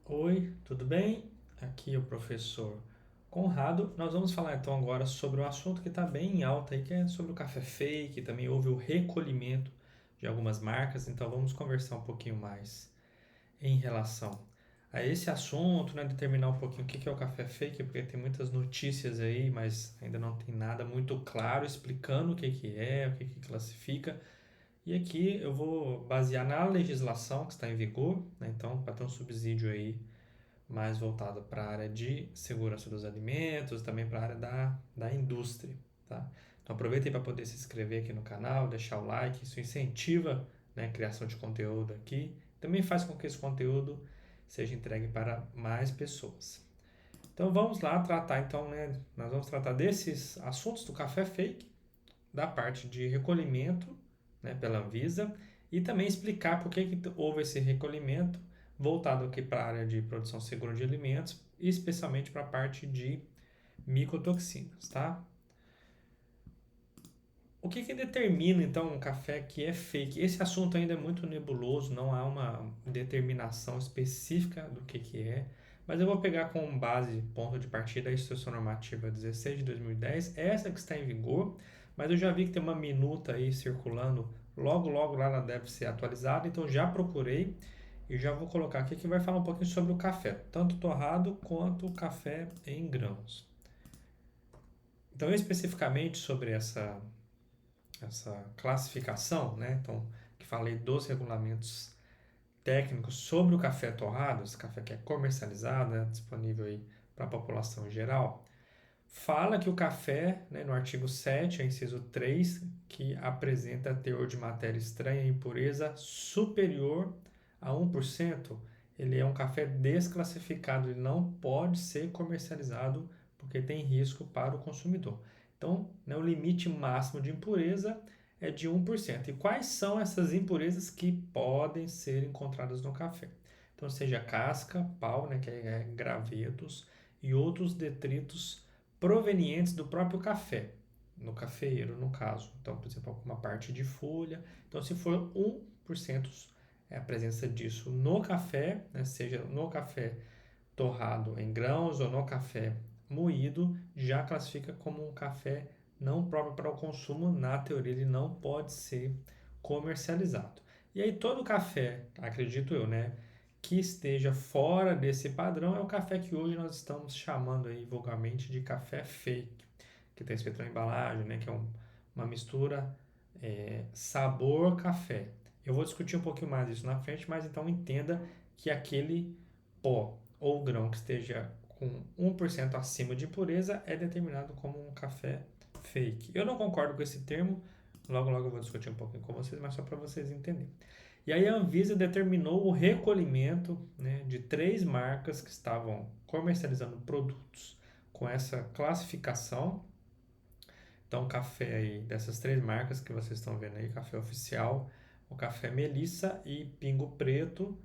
Oi, tudo bem? Aqui é o professor Conrado. Nós vamos falar então agora sobre um assunto que está bem em alta aí, que é sobre o café fake. Também houve o recolhimento de algumas marcas, então vamos conversar um pouquinho mais em relação a esse assunto, né? Determinar um pouquinho o que é o café fake, porque tem muitas notícias aí, mas ainda não tem nada muito claro explicando o que é, o que classifica. E aqui eu vou basear na legislação que está em vigor, né? Então, para ter um subsídio aí mais voltada para a área de segurança dos alimentos, também para a área da indústria, tá? Então aproveita para poder se inscrever aqui no canal, deixar o like, isso incentiva, né, a criação de conteúdo aqui, também faz com que esse conteúdo seja entregue para mais pessoas. Então vamos lá tratar então, né, nós vamos tratar desses assuntos do café fake, da parte de recolhimento, né, pela Anvisa, e também explicar por que houve esse recolhimento voltado aqui para a área de produção segura de alimentos, e especialmente para a parte de micotoxinas, tá? O que determina então um café que é fake? Esse assunto ainda é muito nebuloso, não há uma determinação específica do que é, mas eu vou pegar como base, ponto de partida, a Instrução Normativa 16 de 2010, essa que está em vigor, mas eu já vi que tem uma minuta aí circulando, logo lá ela deve ser atualizada, então já procurei e já vou colocar aqui que vai falar um pouquinho sobre o café, tanto torrado quanto o café em grãos. Então, especificamente sobre essa classificação, né? Então, que falei dos regulamentos técnicos sobre o café torrado, esse café que é comercializado, né, disponível aí para a população em geral, fala que o café, né, no artigo 7, inciso 3, que apresenta teor de matéria estranha e impureza superior a 1%, ele é um café desclassificado, ele não pode ser comercializado porque tem risco para o consumidor. Então, né, o limite máximo de impureza é de 1%. E quais são essas impurezas que podem ser encontradas no café? Então, seja casca, pau, né, que é gravetos, e outros detritos provenientes do próprio café, no cafeeiro, no caso. Então, por exemplo, alguma parte de folha. Então, se for 1%, é a presença disso no café, né, seja no café torrado em grãos ou no café moído, já classifica como um café não próprio para o consumo. Na teoria, ele não pode ser comercializado. E aí, todo café, acredito eu, né, que esteja fora desse padrão é o café que hoje nós estamos chamando aí vulgarmente de café fake, que está escrito na embalagem, né, que é uma mistura sabor café. Eu vou discutir um pouquinho mais isso na frente, mas então entenda que aquele pó ou grão que esteja com 1% acima de pureza é determinado como um café fake. Eu não concordo com esse termo, logo eu vou discutir um pouquinho com vocês, mas só para vocês entenderem. E aí a Anvisa determinou o recolhimento, né, de 3 marcas que estavam comercializando produtos com essa classificação. Então, o café aí dessas 3 marcas que vocês estão vendo aí, café oficial, o café Melissa e Pingo Preto,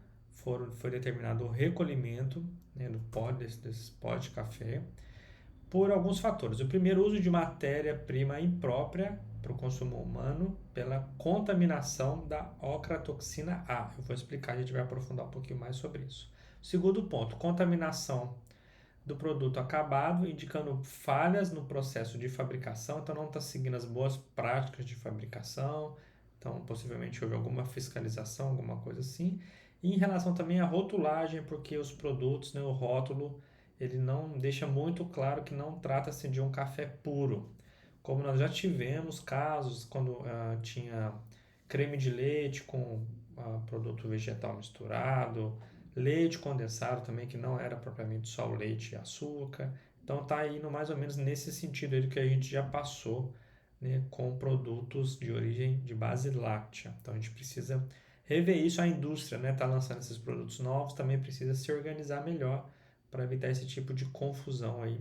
foi determinado o recolhimento, né, do pó, desses pós de café por alguns fatores. O primeiro, uso de matéria-prima imprópria para o consumo humano pela contaminação da ocratoxina A. Eu vou explicar, a gente vai aprofundar um pouquinho mais sobre isso. Segundo ponto, contaminação do produto acabado, indicando falhas no processo de fabricação, então não está seguindo as boas práticas de fabricação, então possivelmente houve alguma fiscalização, alguma coisa assim. E em relação também à rotulagem, porque os produtos, né, o rótulo, ele não deixa muito claro que não trata-se de um café puro. Como nós já tivemos casos quando tinha creme de leite com produto vegetal misturado, leite condensado também, que não era propriamente só o leite e açúcar. Então tá indo mais ou menos nesse sentido aí do que a gente já passou, né, com produtos de origem de base láctea. Então a gente precisa rever isso. A indústria, né, tá lançando esses produtos novos, também precisa se organizar melhor para evitar esse tipo de confusão aí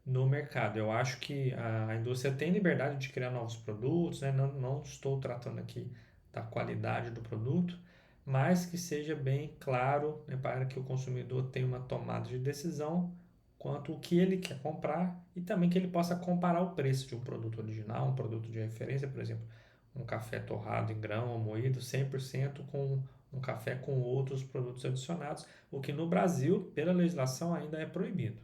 no mercado. Eu acho que a indústria tem liberdade de criar novos produtos, né? Não estou tratando aqui da qualidade do produto, mas que seja bem claro, né, para que o consumidor tenha uma tomada de decisão quanto o que ele quer comprar e também que ele possa comparar o preço de um produto original, um produto de referência, por exemplo, um café torrado em grão ou moído 100% com um café com outros produtos adicionados, o que no Brasil, pela legislação, ainda é proibido.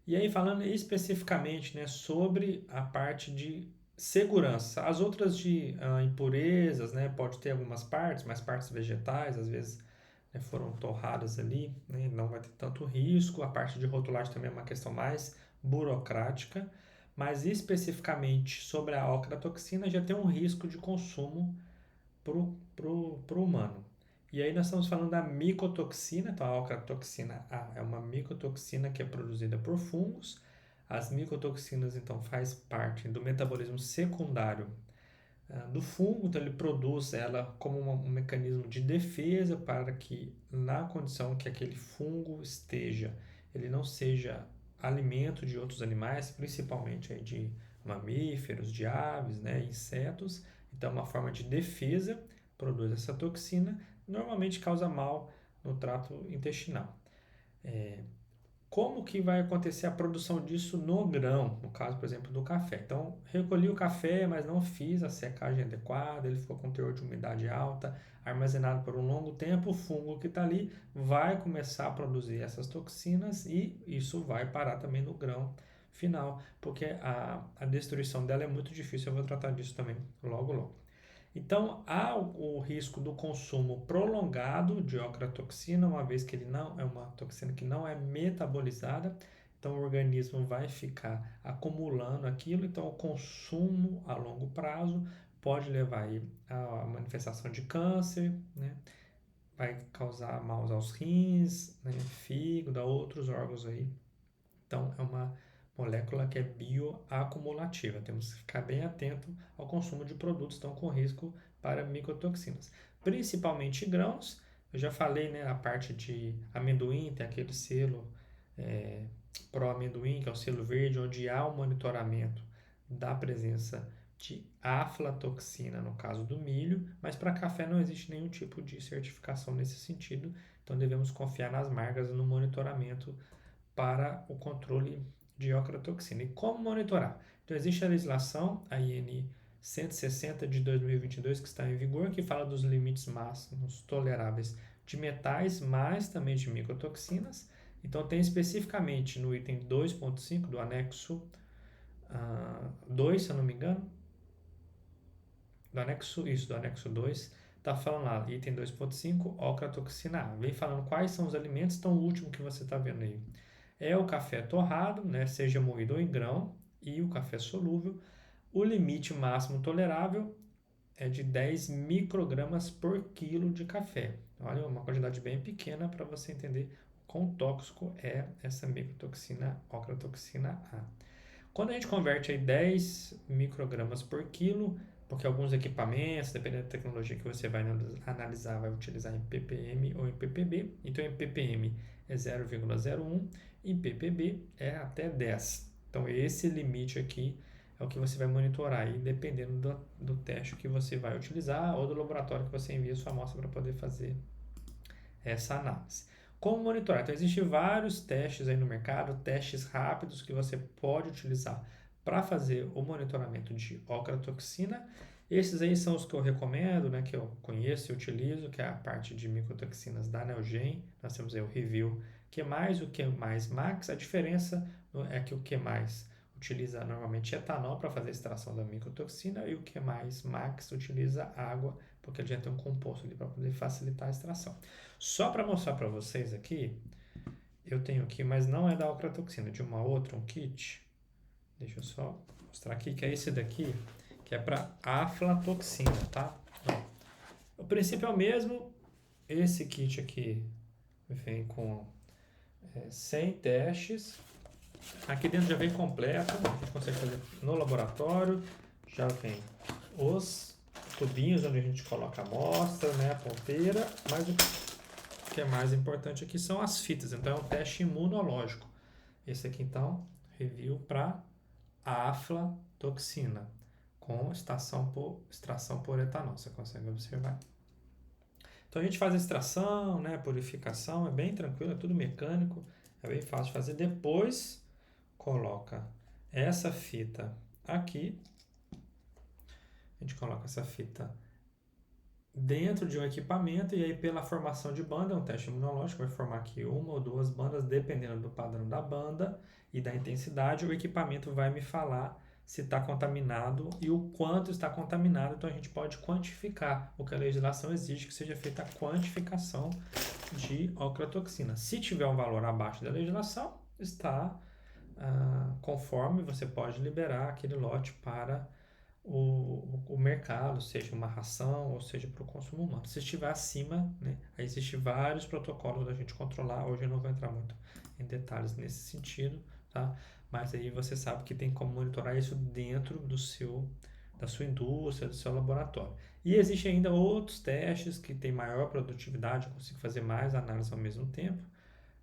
E aí, falando especificamente, né, sobre a parte de segurança, as outras de impurezas, né, pode ter algumas partes, mas partes vegetais, às vezes né, foram torradas ali, né, não vai ter tanto risco. A parte de rotulagem também é uma questão mais burocrática, mas especificamente sobre a ocratoxina já tem um risco de consumo pro humano. E aí nós estamos falando da micotoxina, então a ocratoxina A é uma micotoxina que é produzida por fungos. As micotoxinas então faz parte do metabolismo secundário do fungo, então ele produz ela como um mecanismo de defesa para que na condição que aquele fungo esteja, ele não seja alimento de outros animais, principalmente aí de mamíferos, de aves, né, insetos. Então, é uma forma de defesa, produz essa toxina, normalmente causa mal no trato intestinal. Como que vai acontecer a produção disso no grão, no caso, por exemplo, do café? Então, recolhi o café, mas não fiz a secagem adequada, ele ficou com teor de umidade alta, armazenado por um longo tempo, o fungo que está ali vai começar a produzir essas toxinas e isso vai parar também no grão final, porque a destruição dela é muito difícil, eu vou tratar disso também logo logo. Então, há o risco do consumo prolongado de ocratoxina, uma vez que ele não é uma toxina que não é metabolizada, então o organismo vai ficar acumulando aquilo, então o consumo a longo prazo pode levar aí a manifestação de câncer, né? Vai causar mal aos rins, né? Fígado, a outros órgãos aí. Então, é uma molécula que é bioacumulativa. Temos que ficar bem atento ao consumo de produtos que estão com risco para micotoxinas. Principalmente grãos. Eu já falei, né, a parte de amendoim, tem aquele selo é, Pro-amendoim, que é o selo verde, onde há o monitoramento da presença de aflatoxina, no caso do milho, mas para café não existe nenhum tipo de certificação nesse sentido, então devemos confiar nas marcas no monitoramento para o controle de ocratoxina. E como monitorar? Então, existe a legislação, a IN 160 de 2022, que está em vigor, que fala dos limites máximos toleráveis de metais, mas também de micotoxinas. Então, tem especificamente no item 2.5 do anexo 2, se eu não me engano, do anexo 2, está falando lá, item 2.5, ocratoxina A. Vem falando quais são os alimentos, então o último que você está vendo aí é o café torrado, né, seja moído ou em grão, e o café solúvel. O limite máximo tolerável é de 10 microgramas por quilo de café. Olha, uma quantidade bem pequena para você entender quão tóxico é essa micotoxina, ocratoxina A. Quando a gente converte aí 10 microgramas por quilo, porque alguns equipamentos, dependendo da tecnologia que você vai analisar, vai utilizar em ppm ou em ppb. Então, em ppm é 0,01, em ppb é até 10. Então, esse limite aqui é o que você vai monitorar aí, dependendo do teste que você vai utilizar ou do laboratório que você envia sua amostra para poder fazer essa análise. Como monitorar? Então, existem vários testes aí no mercado, testes rápidos que você pode utilizar para fazer o monitoramento de ocratoxina. Esses aí são os que eu recomendo, né, que eu conheço e utilizo, que é a parte de micotoxinas da Neogen. Nós temos aí o Review Q+, o Q+, Max. A diferença é que o Q+, utiliza normalmente etanol para fazer a extração da micotoxina e o Q+, Max utiliza água, porque ele já tem um composto ali para poder facilitar a extração. Só para mostrar para vocês aqui, eu tenho aqui, mas não é da ocratoxina, de uma outra, um kit. Deixa eu só mostrar aqui, que é esse daqui, que é para aflatoxina, tá? Ó, o princípio é o mesmo. Esse kit aqui vem com 100 testes. Aqui dentro já vem completo, a gente consegue fazer no laboratório. Já vem os tubinhos onde a gente coloca a amostra, né, a ponteira, mas o que é mais importante aqui são as fitas, então é um teste imunológico. Esse aqui então, review para aflatoxina, com extração por etanol, você consegue observar. Então a gente faz a extração, né, purificação, é bem tranquilo, é tudo mecânico, é bem fácil de fazer. Depois coloca essa fita aqui, a gente coloca essa fita dentro de um equipamento e aí pela formação de banda, um teste imunológico vai formar aqui uma ou duas bandas, dependendo do padrão da banda e da intensidade, o equipamento vai me falar se está contaminado e o quanto está contaminado, então a gente pode quantificar, o que a legislação exige que seja feita a quantificação de ocratoxina. Se tiver um valor abaixo da legislação, está conforme você pode liberar aquele lote para o mercado, seja uma ração ou seja para o consumo humano. Se estiver acima, né, aí existem vários protocolos da gente controlar. Hoje eu não vou entrar muito em detalhes nesse sentido, tá? Mas aí você sabe que tem como monitorar isso dentro da sua indústria, do seu laboratório. E existem ainda outros testes que têm maior produtividade, eu consigo fazer mais análises ao mesmo tempo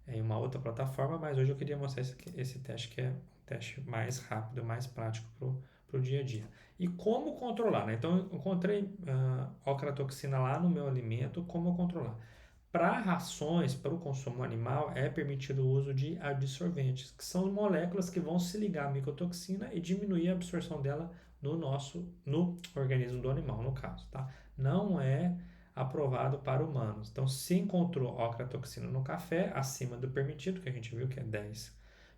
em uma outra plataforma, mas hoje eu queria mostrar esse teste que é um teste mais rápido, mais prático para o dia a dia. E como controlar, né? Então, eu encontrei ocratoxina lá no meu alimento, como controlar? Para rações, para o consumo animal, é permitido o uso de adsorventes, que são moléculas que vão se ligar à micotoxina e diminuir a absorção dela no organismo do animal, no caso, tá? Não é aprovado para humanos. Então, se encontrou ocratoxina no café, acima do permitido, que a gente viu que é 10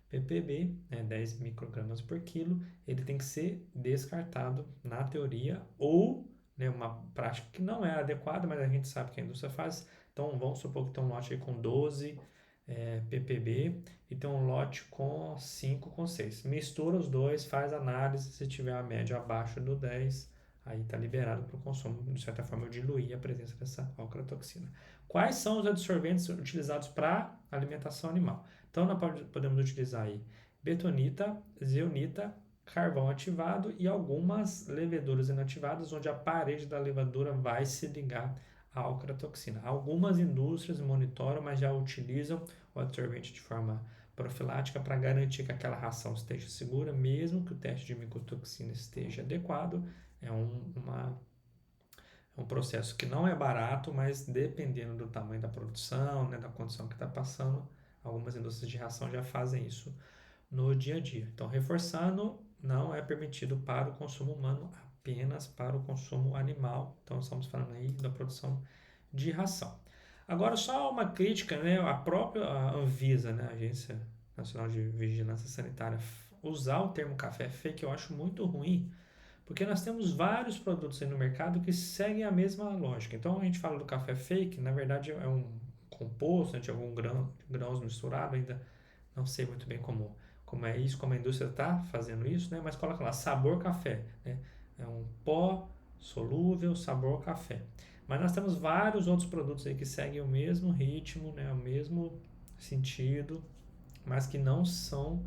ppb, né, 10 microgramas por quilo, ele tem que ser descartado na teoria ou, né, uma prática que não é adequada, mas a gente sabe que a indústria faz. Então, vamos supor que tem um lote aí com 12 ppb e tem um lote com 5 com 6. Mistura os dois, faz análise, se tiver a média abaixo do 10, aí está liberado para o consumo. De certa forma, eu diluí a presença dessa ocratoxina. Quais são os adsorventes utilizados para alimentação animal? Então, nós podemos utilizar aí betonita, zeolita, carvão ativado e algumas leveduras inativadas, onde a parede da levadura vai se ligar à ocratoxina. Algumas indústrias monitoram, mas já utilizam o adsorvente de forma profilática para garantir que aquela ração esteja segura, mesmo que o teste de micotoxina esteja adequado. É um processo que não é barato, mas dependendo do tamanho da produção, né, da condição que está passando, algumas indústrias de ração já fazem isso no dia a dia. Então, reforçando, não é permitido para o consumo humano, apenas para o consumo animal. Então, estamos falando aí da produção de ração. Agora, só uma crítica, né? A própria Anvisa, né? A Agência Nacional de Vigilância Sanitária, usar o termo café fake eu acho muito ruim, porque nós temos vários produtos aí no mercado que seguem a mesma lógica. Então, a gente fala do café fake, na verdade é um composto de algum grãos misturado, ainda não sei muito bem como é isso, como a indústria está fazendo isso, né? Mas coloca lá, sabor café, né? É um pó solúvel, sabor café. Mas nós temos vários outros produtos aí que seguem o mesmo ritmo, né? O mesmo sentido, mas que não são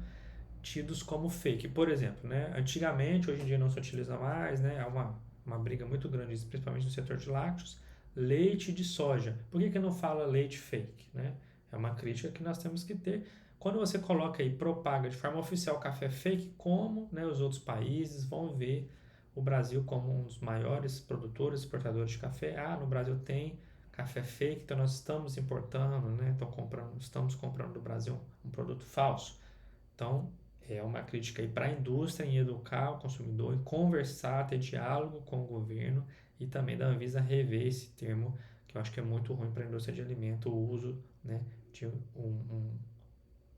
tidos como fake. Por exemplo, né? Antigamente, hoje em dia não se utiliza mais, né? É uma briga muito grande, principalmente no setor de lácteos, leite de soja. Por que não fala leite fake, né? É uma crítica que nós temos que ter. Quando você coloca aí, propaga de forma oficial café fake, como, né, os outros países vão ver o Brasil como um dos maiores produtores e exportadores de café. Ah, no Brasil tem café fake, então nós estamos importando, né? Então estamos comprando do Brasil um produto falso. Então, é uma crítica aí para a indústria em educar o consumidor, em conversar, ter diálogo com o governo e também da Anvisa rever esse termo, que eu acho que é muito ruim para a indústria de alimento, o uso, né, de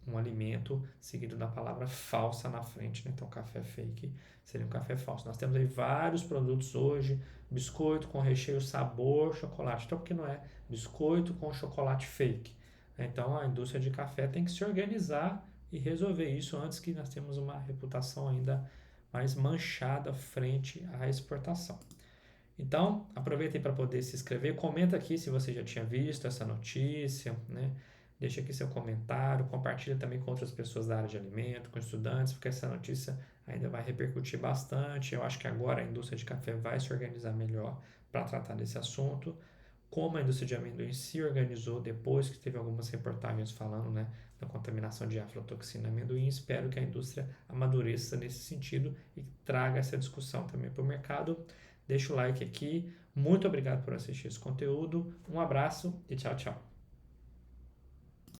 um alimento seguido da palavra falsa na frente, né? Então, café fake seria um café falso. Nós temos aí vários produtos hoje, biscoito com recheio sabor chocolate. Então, por que não é biscoito com chocolate fake? Então, a indústria de café tem que se organizar e resolver isso antes que nós temos uma reputação ainda mais manchada frente à exportação. Então, aproveita aí para poder se inscrever, comenta aqui se você já tinha visto essa notícia, né? Deixa aqui seu comentário, compartilha também com outras pessoas da área de alimento, com estudantes, porque essa notícia ainda vai repercutir bastante. Eu acho que agora a indústria de café vai se organizar melhor para tratar desse assunto. Como a indústria de amendoim se organizou depois que teve algumas reportagens falando, né, da contaminação de aflatoxina no amendoim, espero que a indústria amadureça nesse sentido e traga essa discussão também para o mercado. Deixa o like aqui. Muito obrigado por assistir esse conteúdo. Um abraço e tchau, tchau.